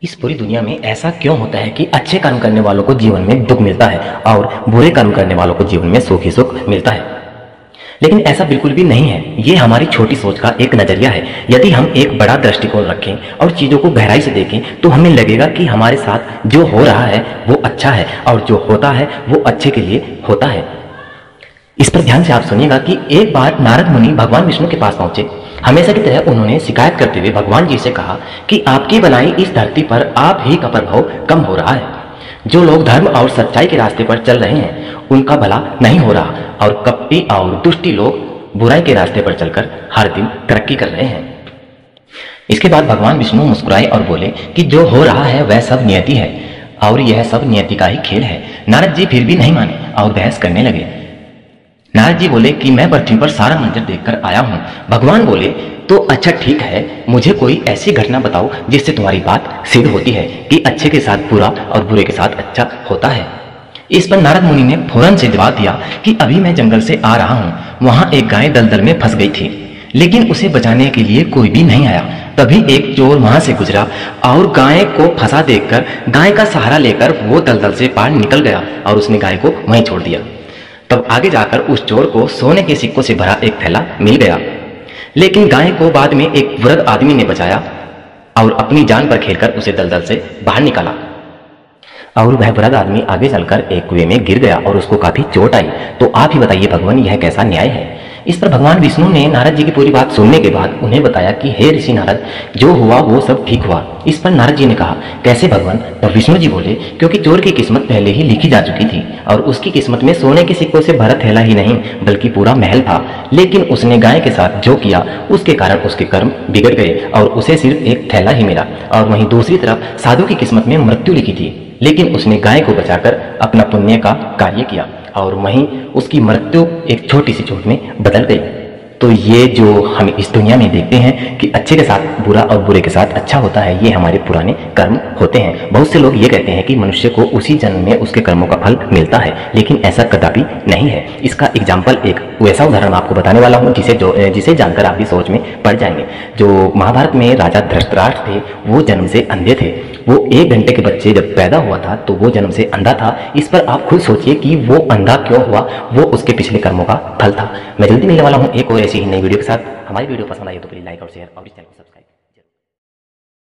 इस पूरी दुनिया में ऐसा क्यों होता है कि अच्छे कर्म करने वालों को जीवन में दुख मिलता है और बुरे कर्म करने वालों को जीवन में सुख ही सुख मिलता है। लेकिन ऐसा बिल्कुल भी नहीं है। ये हमारी छोटी सोच का एक नजरिया है। यदि हम एक बड़ा दृष्टिकोण रखें और चीजों को गहराई से देखें तो हमें लगेगा कि हमारे साथ जो हो रहा है वो अच्छा है और जो होता है वो अच्छे के लिए होता है। इस पर ध्यान से आप सुनिएगा कि एक बार नारद मुनि भगवान विष्णु के पास पहुंचे। हमेशा की तरह उन्होंने शिकायत करते हुए भगवान जी से कहा कि आपकी बनाई इस धरती पर आप ही का प्रभाव कम हो रहा है। जो लोग धर्म और सच्चाई के रास्ते पर चल रहे हैं उनका भला नहीं हो रहा और कपटी और दुष्टी लोग बुराई के रास्ते पर चलकर हर दिन तरक्की कर रहे हैं। इसके बाद भगवान विष्णु मुस्कुराए और बोले कि जो हो रहा है वह सब नियति है और यह सब नियति का ही खेल है। नारद जी फिर भी नहीं माने और बहस करने लगे। नारद जी बोले कि मैं पृथ्वी पर सारा मंजर देखकर आया हूं। भगवान बोले तो अच्छा ठीक है, मुझे कोई ऐसी घटना बताओ जिससे तुम्हारी बात सिद्ध होती है कि अच्छे के साथ बुरा और बुरे के साथ अच्छा होता है। इस पर नारद मुनि ने फौरन से जवाब दिया कि अभी मैं जंगल से आ रहा हूं। वहां एक गाय दलदल में फंस गई थी, लेकिन उसे बचाने के लिए कोई भी नहीं आया। तभी एक चोर वहां से गुजरा और गाय को फंसा देखकर गाय का सहारा लेकर वो दलदल से पार निकल गया और उसने गाय को वहीं छोड़ दिया। तब आगे जाकर उस चोर को सोने के सिक्कों से भरा एक थैला मिल गया, लेकिन गाय को बाद में एक वृद्ध आदमी ने बचाया और अपनी जान पर खेलकर उसे दलदल से बाहर निकाला और वह वृद्ध आदमी आगे चलकर एक कुएं में गिर गया और उसको काफी चोट आई। तो आप ही बताइए भगवान, यह कैसा न्याय है? इस पर भगवान विष्णु ने नारद जी की पूरी बात सुनने के बाद उन्हें बताया कि हे ऋषि नारद, जो हुआ वो सब ठीक हुआ। इस पर नारद जी ने कहा कैसे भगवान? तब विष्णु जी बोले क्योंकि चोर की किस्मत पहले ही लिखी जा चुकी थी और उसकी किस्मत में सोने के सिक्कों से भरा थैला ही नहीं बल्कि पूरा महल था। लेकिन उसने गाय के साथ जो किया उसके कारण उसके कर्म बिगड़ गए और उसे सिर्फ एक थैला ही मिला। और वहीं दूसरी तरफ साधु की किस्मत में मृत्यु लिखी थी, लेकिन उसने गाय को बचाकर अपना पुण्य का कार्य किया और वहीं उसकी मृत्यु एक छोटी सी चोट में बदल गई। तो ये जो हम इस दुनिया में देखते हैं कि अच्छे के साथ बुरा और बुरे के साथ अच्छा होता है, ये हमारे पुराने कर्म होते हैं। बहुत से लोग ये कहते हैं कि मनुष्य को उसी जन्म में उसके कर्मों का फल मिलता है, लेकिन ऐसा कदापि नहीं है। इसका एग्जाम्पल एक वैसा उदाहरण आपको बताने वाला हूँ जिसे जानकर आप भी सोच में पड़ जाएंगे। जो महाभारत में राजा धृतराष्ट्र थे वो जन्म से अंधे थे। वो 1 घंटे के बच्चे जब पैदा हुआ था तो वो जन्म से अंधा था। इस पर आप खुद सोचिए कि वो अंधा क्यों हुआ? वो उसके पिछले कर्मों का फल था। मैं जल्दी मिलने वाला हूँ एक और ऐसी ही नई वीडियो के साथ। हमारी वीडियो पसंद आई तो प्लीज लाइक और शेयर और इस चैनल को सब्सक्राइब।